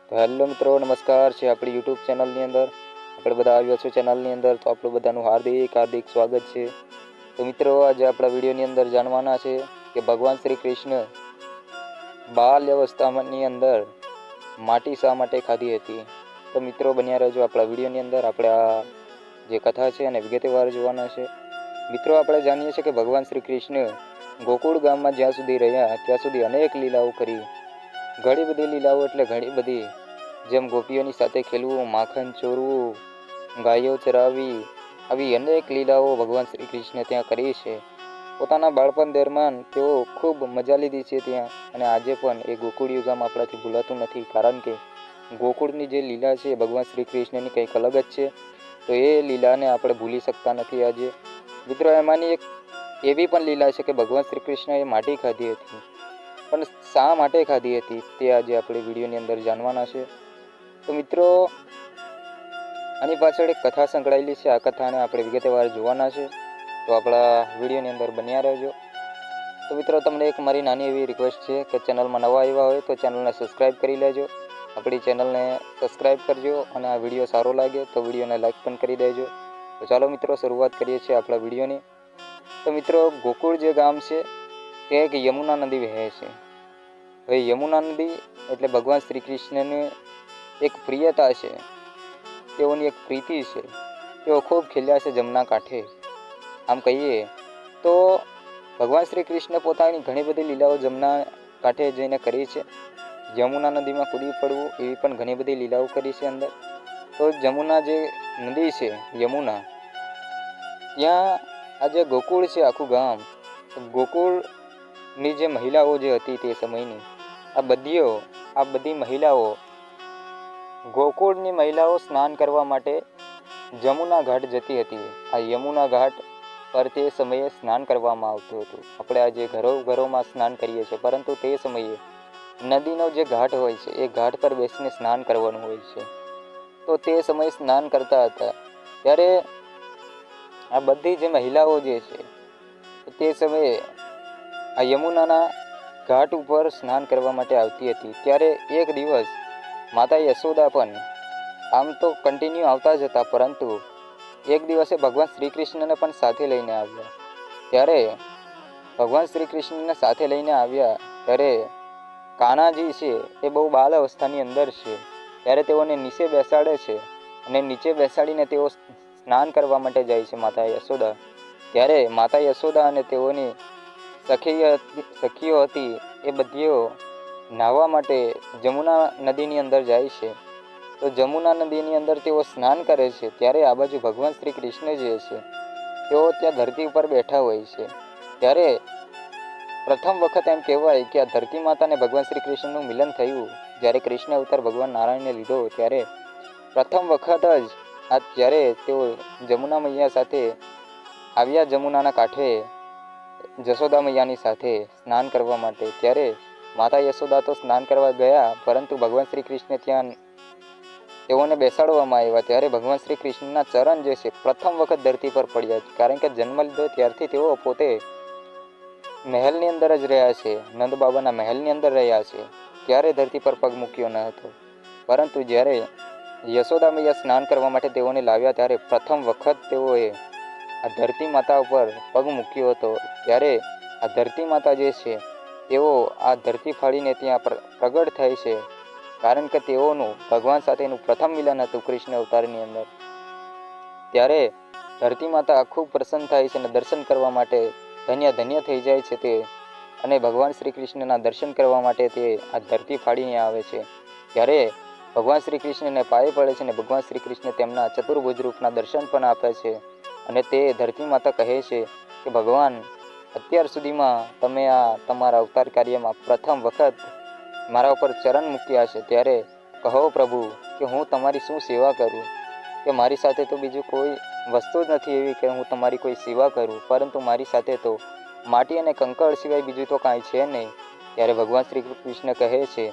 તો હેલો મિત્રો, નમસ્કાર છે આપણી યુટ્યુબ ચેનલની અંદર. આપણે બધા આવ્યા છો ચેનલની અંદર, તો આપણું બધાનું હાર્દિક સ્વાગત છે. તો મિત્રો, આજે આપણા વિડીયોની અંદર જાણવાના છે કે ભગવાન શ્રી કૃષ્ણ બાલ્ય અવસ્થાની અંદર માટી શા માટે ખાધી હતી. તો મિત્રો, બન્યા રહેજો આપણા વિડીયોની અંદર. આપણે આ જે કથા છે અને વિગતવાર જોવાના છે. મિત્રો, આપણે જાણીએ છીએ કે ભગવાન શ્રી કૃષ્ણ ગોકુળ ગામમાં જ્યાં સુધી રહ્યા ત્યાં સુધી અનેક લીલાઓ કરી. ઘણી બધી લીલાઓ એટલે ઘણી બધી, જેમ ગોપીઓની સાથે ખેલવું, માખણ ચોરવું, ગાયો ચરાવવી, આવી અનેક લીલાઓ ભગવાન શ્રી કૃષ્ણે ત્યાં કરી છે. પોતાના બાળપણ દરમિયાન તેઓ ખૂબ મજા લીધી છે ત્યાં, અને આજે પણ એ ગોકુળિયું ગામ આપણાથી ભૂલાતું નથી. કારણ કે ગોકુળની જે લીલા છે ભગવાન શ્રી કૃષ્ણની કંઈક અલગ જ છે. તો એ લીલાને આપણે ભૂલી શકતા નથી આજે. મિત્રો, એમાંની એક એવી પણ લીલા છે કે ભગવાન શ્રી કૃષ્ણએ માટી ખાધી હતી. પણ શા માટે ખાધી હતી તે આજે આપણે વિડીયોની અંદર જાણવાના છે. તો મિત્રો, આની પાછળ એક કથા સંકળાયેલી છે. આ કથાને આપણે વિગતવાર જોવાના છે. તો આપણા વિડીયોની અંદર બન્યા રહેજો. તો મિત્રો, તમને એક મારી નાની એવી રિક્વેસ્ટ છે કે ચેનલમાં નવા આવ્યા હોય તો ચેનલને સબસ્ક્રાઈબ કરી લેજો. આપણી ચેનલને સબસ્ક્રાઈબ કરજો, અને આ વિડીયો સારો લાગે તો વિડીયોને લાઈક પણ કરી દેજો. તો ચાલો મિત્રો, શરૂઆત કરીએ છીએ આપણા વિડીયોની. તો મિત્રો, ગોકુળ જે ગામ છે તે એક યમુના નદી વહે છે. હવે યમુના નદી એટલે ભગવાન શ્રી કૃષ્ણની એક પ્રિયતા છે, તેઓની એક પ્રીતિ છે. તેઓ ખૂબ ખેલ્યા છે જમના કાંઠે. આમ કહીએ તો ભગવાન શ્રી કૃષ્ણ પોતાની ઘણી બધી લીલાઓ જમના કાંઠે જઈને કરી છે. યમુના નદીમાં કૂદી પડવું, એવી પણ ઘણી બધી લીલાઓ કરી છે અંદર. તો જમુના જે નદી છે યમુના, ત્યાં આ જે ગોકુળ છે આખું ગામ, ગોકુળની જે મહિલાઓ જે હતી તે સમયની, આ બધી મહિલાઓ, ગોકુળની મહિલાઓ સ્નાન કરવા માટે જમુના ઘાટ જતી હતી. આ યમુના ઘાટ પર તે સમયે સ્નાન કરવામાં આવતું હતું. આપણે આજે ઘરોમાં સ્નાન કરીએ છીએ, પરંતુ તે સમયે નદીનો જે ઘાટ હોય છે એ ઘાટ પર બેસીને સ્નાન કરવાનું હોય છે. તો તે સમયે સ્નાન કરતા હતા ત્યારે આ બધી જે મહિલાઓ જે છે તે સમયે આ યમુનાના ઘાટ ઉપર સ્નાન કરવા માટે આવતી હતી. ત્યારે એક દિવસ માતા યશોદા પણ આમ તો કન્ટિન્યુ આવતા જ હતા, પરંતુ એક દિવસે ભગવાન શ્રી કૃષ્ણને પણ સાથે લઈને આવ્યા. ત્યારે ભગવાન શ્રી કૃષ્ણને સાથે લઈને આવ્યા ત્યારે કાનાજી છે એ બહુ બાલ અવસ્થાની અંદર છે. ત્યારે તેઓને નીચે બેસાડે છે, અને નીચે બેસાડીને તેઓ સ્નાન કરવા માટે જાય છે માતા યશોદા. ત્યારે માતા યશોદા અને તેઓની સખીઓ હતી એ બધીઓ નાહવા માટે જમુના નદીની અંદર જાય છે. તો જમુના નદીની અંદર તેઓ સ્નાન કરે છે. ત્યારે આ બાજુ ભગવાન શ્રી કૃષ્ણ જે છે તેઓ ત્યાં ધરતી ઉપર બેઠા હોય છે. ત્યારે પ્રથમ વખત એમ કહેવાય કે આ ધરતી માતાને ભગવાન શ્રી કૃષ્ણનું મિલન થયું. જ્યારે કૃષ્ણ અવતાર ભગવાન નારાયણને લીધો ત્યારે પ્રથમ વખત જ જ્યારે તેઓ જમુના મૈયા સાથે આવ્યા, જમુનાના કાંઠે જશોદા મૈયાની સાથે સ્નાન કરવા માટે. ત્યારે માતા યશોદા તો સ્નાન કરવા ગયા, પરંતુ ભગવાન શ્રી કૃષ્ણ ત્યાં તેઓને બેસાડવામાં આવ્યા. ત્યારે ભગવાન શ્રી કૃષ્ણના ચરણ જે છે પ્રથમ વખત ધરતી પર પડ્યા. કારણ કે જન્મ લીધો ત્યારથી તેઓ પોતે મહેલની અંદર જ રહ્યા છે, નંદ બાબાના મહેલની અંદર રહ્યા છે. ત્યારે ધરતી પર પગ મૂક્યો ન હતો. પરંતુ જ્યારે યશોદા મૈયા સ્નાન કરવા માટે તેઓને લાવ્યા ત્યારે પ્રથમ વખત તેઓએ આ ધરતી માતા ઉપર પગ મૂક્યો હતો. ત્યારે આ ધરતી માતા જે છે તેઓ આ ધરતી ફાડીને ત્યાં પ્રગટ થાય છે. કારણ કે તેઓનું ભગવાન સાથેનું પ્રથમ મિલન હતું કૃષ્ણ અવતારની અંદર. ત્યારે ધરતી માતા ખૂબ પ્રસન્ન થાય છે અને દર્શન કરવા માટે ધન્ય થઈ જાય છે તે, અને ભગવાન શ્રી કૃષ્ણના દર્શન કરવા માટે તે આ ધરતી ફાડીને આવે છે. ત્યારે ભગવાન શ્રી કૃષ્ણને પાયે પડે છે, અને ભગવાન શ્રી કૃષ્ણ તેમના ચતુર્ભુજ રૂપના દર્શન પણ આપે છે. અને તે ધરતી માતા કહે છે કે ભગવાન, અત્યાર સુધીમાં તમે આ તમારા અવતાર કાર્યમાં પ્રથમ વખત મારા ઉપર ચરણ મૂક્યા છે. ત્યારે કહો પ્રભુ કે હું તમારી શું સેવા કરું, કે મારી સાથે તો બીજું કોઈ વસ્તુ જ નથી એવી કે હું તમારી કોઈ સેવા કરું, પરંતુ મારી સાથે તો માટી અને કંકળ સિવાય બીજું તો કાંઈ છે નહીં. ત્યારે ભગવાન શ્રી કૃષ્ણ કહે છે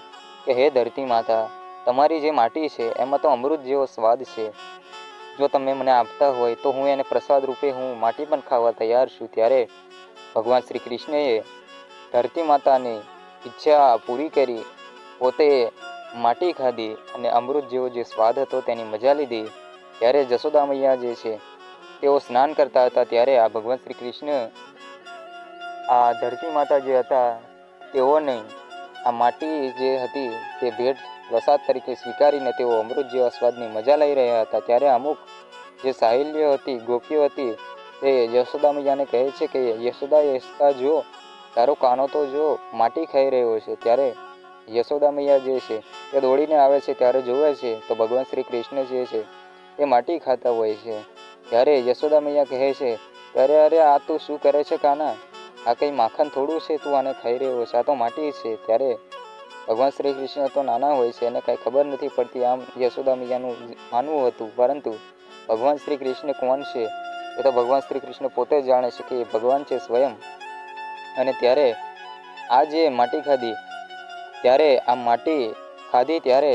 કે હે ધરતી માતા, તમારી જે માટી છે એમાં તો અમૃત જેવો સ્વાદ છે. જો તમે મને આપતા હોય તો હું એને પ્રસાદ રૂપે હું માટી પણ ખાવા તૈયાર છું. ત્યારે ભગવાન શ્રી કૃષ્ણએ ધરતી માતાની ઈચ્છા પૂરી કરી. પોતે માટી ખાધી અને અમૃત જેવો જે સ્વાદ હતો તેની મજા લીધી, ત્યારે જશોદા મૈયા જે છે તેઓ સ્નાન કરતા હતા. ત્યારે આ ભગવાન શ્રી કૃષ્ણ આ ધરતી માતા જે હતા તેઓને આ માટી જે હતી તે ભેટ પ્રસાદ તરીકે સ્વીકારીને તેઓ અમૃત જેવા સ્વાદની મજા લઈ રહ્યા હતા. ત્યારે અમુક જે સાહેલીઓ હતી, ગોપીઓ હતી, તે યશોદા મૈયાને કહે છે કે યશોદા યશોદા જો, તારો કાનો તો જો માટી ખાઈ રહ્યો છે. ત્યારે યશોદા મૈયા જે છે તે દોડીને આવે છે. ત્યારે જોવે છે તો ભગવાન શ્રી કૃષ્ણ જે છે તે માટી ખાતા હોય છે. ત્યારે યશોદા મૈયા કહે છે, અરે અરે આ તું શું કરે છે કાના? આ કંઈ માખણ થોડું છે, તું આને ખાઈ રહ્યો છે, આ તો માટી છે. ત્યારે ભગવાન શ્રી કૃષ્ણ તો નાના હોય છે, એને કાંઈ ખબર નથી પડતી. આમ યશોદા મૈયાનું માનવું હતું, પરંતુ ભગવાન શ્રી કૃષ્ણ કોણ છે એ તો ભગવાન શ્રી કૃષ્ણ પોતે જ જાણે છે કે એ ભગવાન છે સ્વયં. અને ત્યારે આ જે માટી ખાધી, ત્યારે આ માટી ખાધી ત્યારે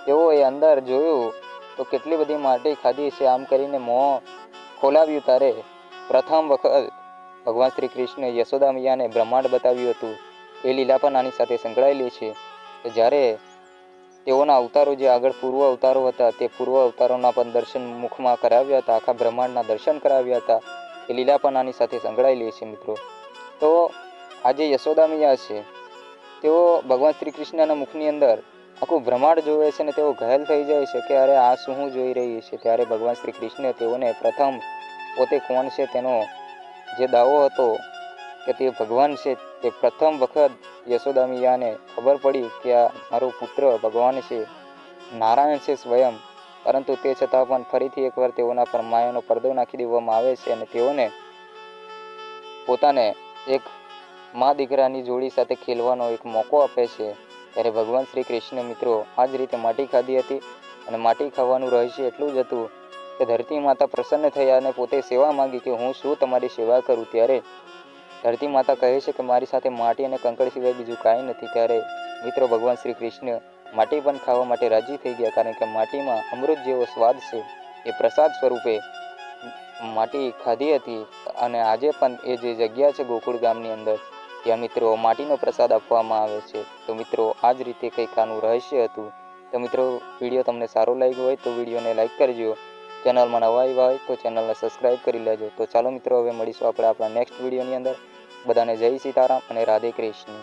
તેઓએ અંદર જોયું તો કેટલી બધી માટી ખાધી છે. આમ કરીને મોં ખોલાવ્યું ત્યારે પ્રથમ વખત ભગવાન શ્રી કૃષ્ણ યશોદા મૈયાને બ્રહ્માંડ બતાવ્યું હતું. એ લીલા પણ આની સાથે સંકળાયેલી છે. જ્યારે તેઓના અવતારો જે આગળ પૂર્વ અવતારો હતા તે પૂર્વ અવતારોના પણ દર્શન મુખમાં કરાવ્યા હતા, આખા બ્રહ્માંડના દર્શન કરાવ્યા હતા. એ લીલા પણ આની સાથે સંકળાયેલી છે મિત્રો. તો આજે યશોદા મૈયા છે તેઓ ભગવાન શ્રી કૃષ્ણના મુખની અંદર આખું બ્રહ્માંડ જોવે છે અને તેઓ ઘાયલ થઈ જાય છે કે અરે આ શું હું જોઈ રહી છે. ત્યારે ભગવાન શ્રી કૃષ્ણ તેઓને પ્રથમ પોતે કોણ છે તેનો જે દાવો હતો કે તે ભગવાન છે, તે પ્રથમ વખત યશોદા મૈયાને ખબર પડી કે આ મારો પુત્ર ભગવાન છે, નારાયણ છે સ્વયં. પરંતુ તે છતાં પણ ફરીથી એકવાર તેઓના પર માયાનો પડદો નાખી દેવામાં આવે છે અને તેઓને પોતાને એક મા દીકરાની જોડી સાથે ખેલવાનો એક મોકો આપે છે. ત્યારે ભગવાન શ્રી કૃષ્ણ મિત્રો આ જ રીતે માટી ખાધી હતી. અને માટી ખાવાનું રહસ્ય એટલું જ હતું કે ધરતી માતા પ્રસન્ન થયા અને પોતે સેવા માંગી કે હું શું તમારી સેવા કરું. ત્યારે ધરતી માતા કહે છે કે મારી સાથે માટી અને કંકર સિવાય બીજું કાંઈ નથી. ત્યારે મિત્રો ભગવાન શ્રી કૃષ્ણ માટી પણ ખાવા માટે રાજી થઈ ગયા, કારણ કે માટીમાં અમૃત જેવો સ્વાદ છે. એ પ્રસાદ સ્વરૂપે માટી ખાધી હતી. અને આજે પણ એ જે જગ્યા છે ગોકુળ ગામની અંદર, ત્યાં મિત્રો માટીનો પ્રસાદ આપવામાં આવે છે. તો મિત્રો આ જ રીતે કંઈક આનું રહસ્ય હતું. તો મિત્રો વિડીયો તમને સારો લાગ્યો હોય તો વિડીયોને લાઈક કરજો. ચેનલમાં નવા આવ્યા હોય તો ચેનલને સબસ્ક્રાઈબ કરી લેજો. તો ચાલો મિત્રો હવે મળીશું આપણે આપણા નેક્સ્ટ વિડીયોની અંદર. બધાને જય સીતારામ અને રાધે કૃષ્ણ.